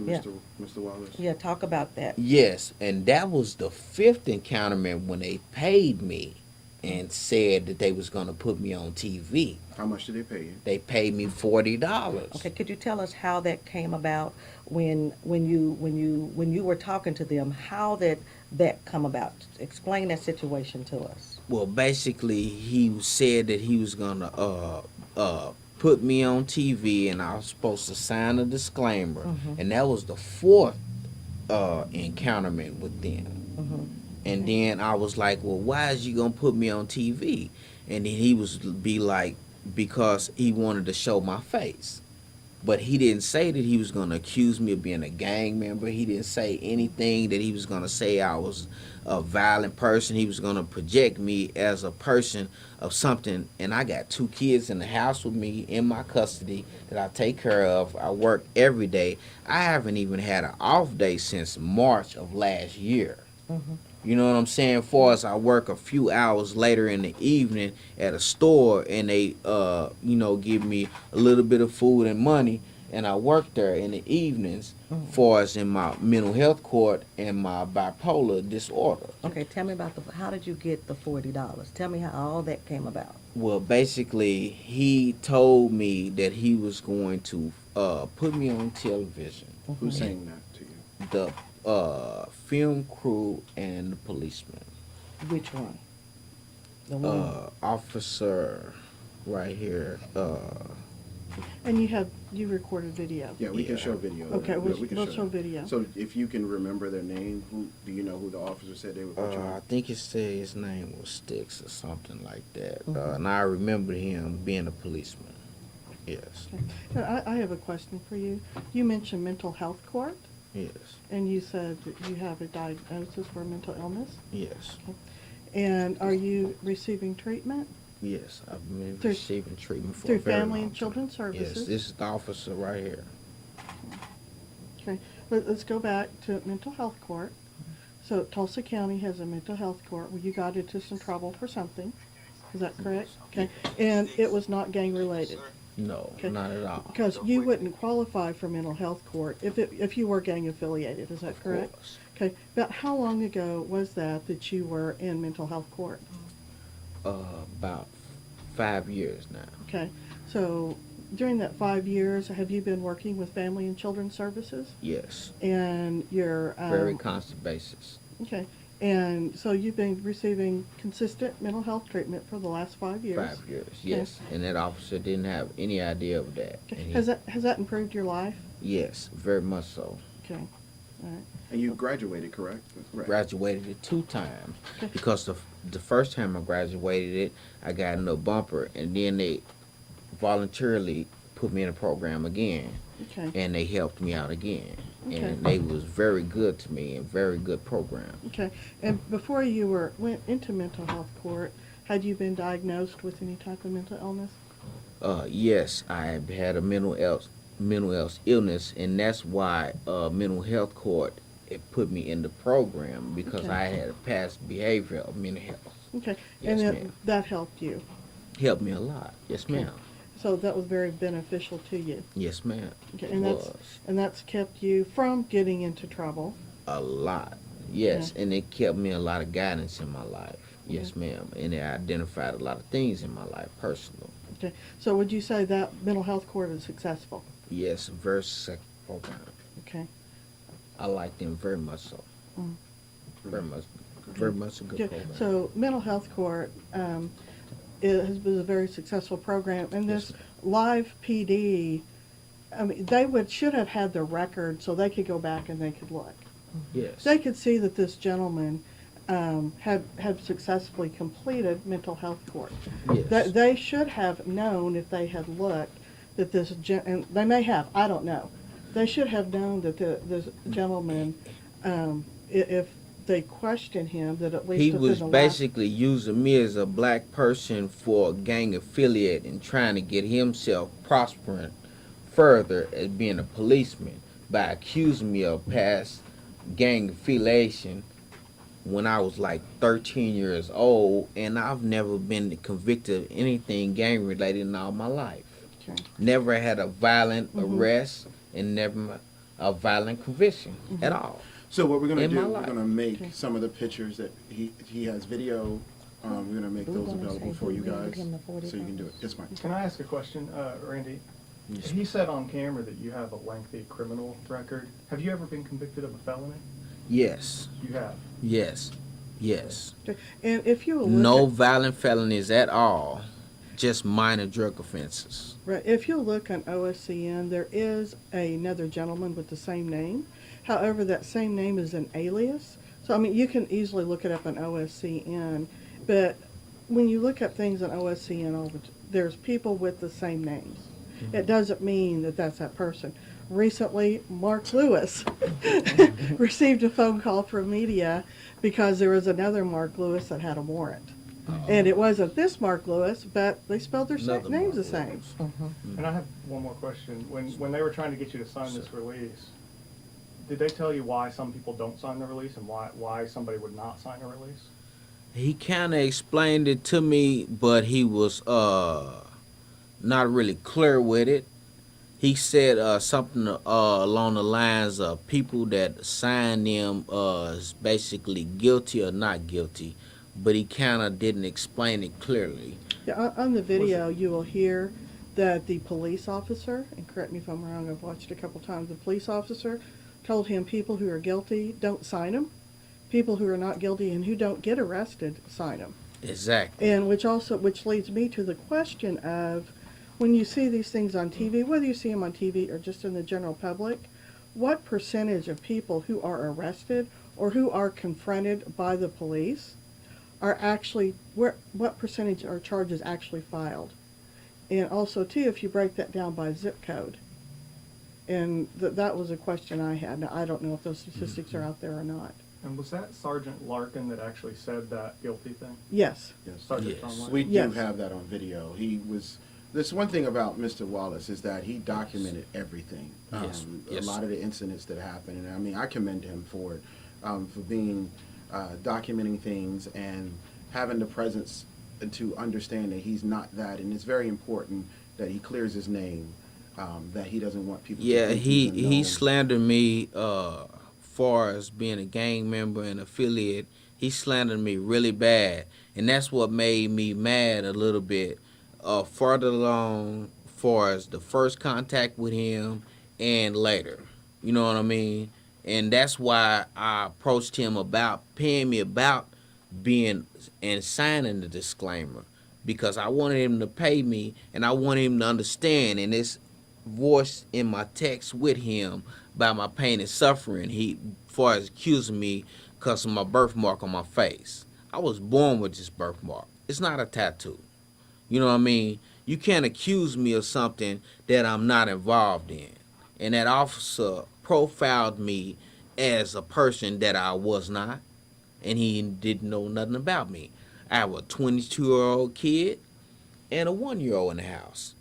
Yeah. Mr. Wallace? Yeah, talk about that. Yes, and that was the fifth encounterment when they paid me and said that they was gonna put me on TV. How much did they pay you? They paid me $40. Okay, could you tell us how that came about when you were talking to them? How did that come about? Explain that situation to us. Well, basically, he said that he was gonna put me on TV, and I was supposed to sign a disclaimer, Mm-hmm. and that was the fourth encounterment with them. Mm-hmm. And then I was like, well, why is you gonna put me on TV? And then he was be like, because he wanted to show my face. But he didn't say that he was gonna accuse me of being a gang member. He didn't say anything that he was gonna say I was a violent person. He was gonna project me as a person of something. And I got two kids in the house with me in my custody that I take care of. I work every day. I haven't even had an off day since March of last year. Mm-hmm. You know what I'm saying? For us, I work a few hours later in the evening at a store, and they, give me a little bit of food and money, and I work there in the evenings. Mm-hmm. For us in my mental health court and my bipolar disorder. Okay, tell me about how did you get the $40? Tell me how all that came about. Well, basically, he told me that he was going to put me on television. Mm-hmm. Who's saying that to you? The film crew and the policeman. Which one? The one. Officer right here. And you recorded video. Yeah, we can Yeah. show video. Okay, Yeah, we'll, we can we'll show video. So if you can remember their name, do you know who the officer said they would put you I on? think it said his name was Sticks or something like that. Mhm. And I remember him being a policeman. Yes. Okay. Now, I have a question for you. You mentioned mental health court, Yes. and you said that you have a diagnosis for mental illness. Yes. And are you receiving treatment Yes. I've been Through- receiving treatment for through a very Family long and Children's time. Services? Yes. This is the officer right here. Okay, let's go back to mental health court. So Tulsa County has a mental health court where you got into some trouble for something. Is that correct? Okay, and it was not gang related. No, Okay. not at all. Because you wouldn't qualify for mental health court if you were gang affiliated, is that Of correct? course. Okay, about how long ago was that you were in mental health court? About 5 years now. Okay, so during that 5 years, have you been working with Family and Children's Services? Yes. And you're Very constant basis. okay, and so you've been receiving consistent mental health treatment for the last 5 years. 5 years. Yes. And that officer didn't have any idea of that. Okay. And he- Has that improved your life? Yes, very much so. Okay, all right. And you graduated, correct? Right. Graduated it 2 times Okay. because the first time I graduated it, I got in a bumper, and then they voluntarily put me in a program again, Okay. and they helped me out again, Okay. and they was very good to me and very good program. Okay, and before you went into mental health court, had you been diagnosed with any type of mental illness? Yes, I had a mental health illness, and that's why mental health court it put me in the program because Okay. I had a past behavior of mental health. Okay, Yes, and ma'am. that helped you. Helped me a lot. Yes, Okay. ma'am. So that was very beneficial to you. Yes, ma'am. Okay, It and was. that's kept you from getting into trouble. A lot. Yes, Yeah. and it kept me a lot of guidance in my life. Yes, Okay. ma'am. And it identified a lot of things in my life personal. Okay, so would you say that mental health court is successful? Yes, very successful program. Okay. I like them very much so. Mm. Very much a good Okay, program. so mental health court it has been a very successful program, and Yes, this live PD, I mean, they should have had the record so they could go back and they could look. Yes. They could see that this gentleman had successfully completed mental health court. Yes. They should have known if they had looked that and they may have, I don't know. They should have known that this gentleman, if they questioned him, that at least He within was the last- basically using me as a black person for a gang affiliate and trying to get himself prospering further as being a policeman by accusing me of past gang affiliation when I was like 13 years old, and I've never been convicted of anything gang related in all my life. Okay. Never had a violent Mhm. arrest and never a violent conviction at all. So what we're gonna In my do, we're life. gonna make some of the pictures that he has video. We're gonna make We're those gonna available say for we you rendered guys, him the 40 so you can do it. Yes, Mike. Can I ask a question, Randy? He said on camera that you have a lengthy criminal record. Have you ever been convicted of a felony? Yes, You have. yes, yes. Okay. And if you will look No at, violent felonies at all, just minor drug offenses. right, if you look on OSCN, there is another gentleman with the same name. However, that same name is an alias. So, I mean, you can easily look it up on OSCN, but when you look up things on OSCN, there's people with the same names. It doesn't mean that that's that person. Recently, Mark Lewis received a phone call from media because there was another Mark Lewis that had a warrant. And it wasn't this Mark Lewis, but they spelled their Another names Mark the same. Lewis. And I have one more question. When they were trying to get you to sign this release, did they tell you why some people don't sign the release and why somebody would not sign a release? He kind of explained it to me, but he was not really clear with it. He said something along the lines of people that sign them is basically guilty or not guilty, but he kind of didn't explain it clearly. Yeah, on the video, you will hear that the police officer, and correct me if I'm wrong, I've watched it a couple times, the police officer told him people who are guilty don't sign them. People who are not guilty and who don't get arrested sign them. Exactly. And which leads me to the question of, when you see these things on TV, whether you see them on TV or just in the general public, what percentage of people who are arrested or who are confronted by the police are actually, what percentage are charges actually filed? And also, too, if you break that down by zip code. And that was a question I had. Now, I don't know if those statistics are out there or not. And was that Sergeant Larkin that actually said that guilty thing? Yes. Yes. Sergeant Yes. John Larkin? We do Yes. have that on video. This one thing about Mr. Wallace is that he documented everything. Yes. Yes. A lot of the incidents that happened, and I mean, I commend him for it, for being, documenting things and having the presence to understand that he's not that, and it's very important that he clears his name, that he doesn't want people to Yeah, think he he's unknown. slandered me far as being a gang member and affiliate. He slandered me really bad, and that's what made me mad a little bit. Further along, far as the first contact with him and later, you know what I mean. And that's why I approached him about paying me about being and signing the disclaimer, because I wanted him to pay me and I wanted him to understand. And it's voiced in my text with him about my pain and suffering. He, far as accusing me because of my birthmark on my face. I was born with this birthmark. It's not a tattoo. You know what I mean? You can't accuse me of something that I'm not involved in. And that officer profiled me as a person that I was not, and he didn't know nothing about me. I have a 22-year-old kid and a 1-year-old in the house.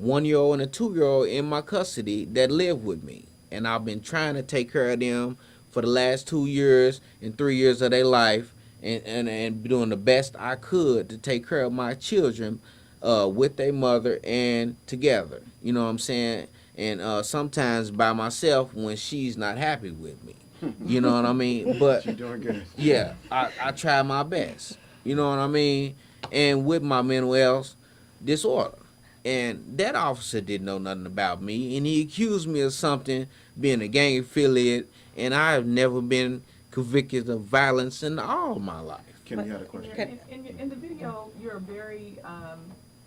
1-year-old and a 2-year-old in my custody that live with me. And I've been trying to take care of them for the last 2 years and 3 years of their life, and doing the best I could to take care of my children with their mother and together. You know what I'm saying? And sometimes by myself when she's not happy with me. You know what I mean? But You're doing good. yeah, I try my best. You know what I mean? And with my mental health disorder. And that officer didn't know nothing about me, and he accused me of something, being a gang affiliate, and I have never been convicted of violence in all my life. Kim, you had a question? In the video, you're very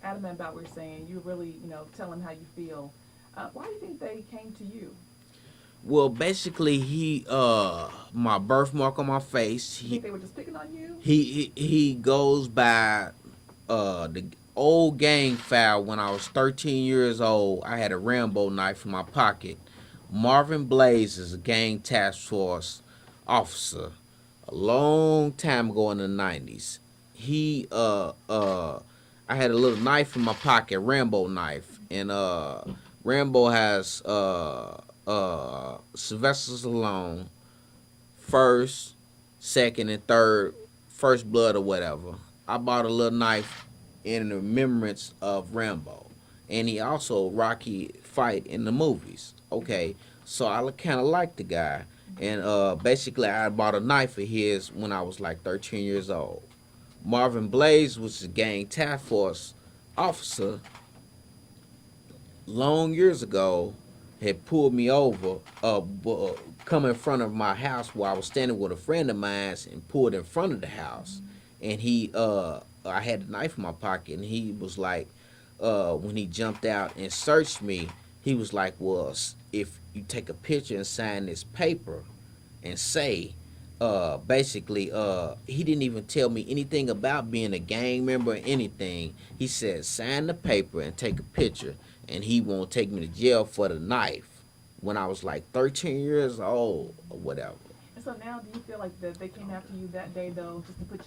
adamant about what you're saying. You're really, telling how you feel. Why do you think they came to you? Well, basically, my birthmark on my face. You think they were just picking on you? He goes by the old gang file. When I was 13 years old, I had a Rambo knife in my pocket. Marvin Blaze is a gang task force officer a long time ago in the 90s. I had a little knife in my pocket, Rambo knife, and Rambo has Sylvester Stallone, first, second, and third, first blood or whatever. I bought a little knife in remembrance of Rambo, and he also Rocky fight in the movies. Okay, So I kind of liked the guy. And basically, I bought a knife of his when I was like 13 years old. Marvin Blaze was a gang task force officer long years ago, had pulled me over, come in front of my house where I was standing with a friend of mine and pulled in front of the house. And I had a knife in my pocket, and he was like, when he jumped out and searched me, he was like, well, if you take a picture and sign this paper and say, basically, he didn't even tell me anything about being a gang member or anything. He said, sign the paper and take a picture, and he won't take me to jail for the knife when I was like 13 years old or whatever. And so now, do you feel like that they came after you that day though, just to put you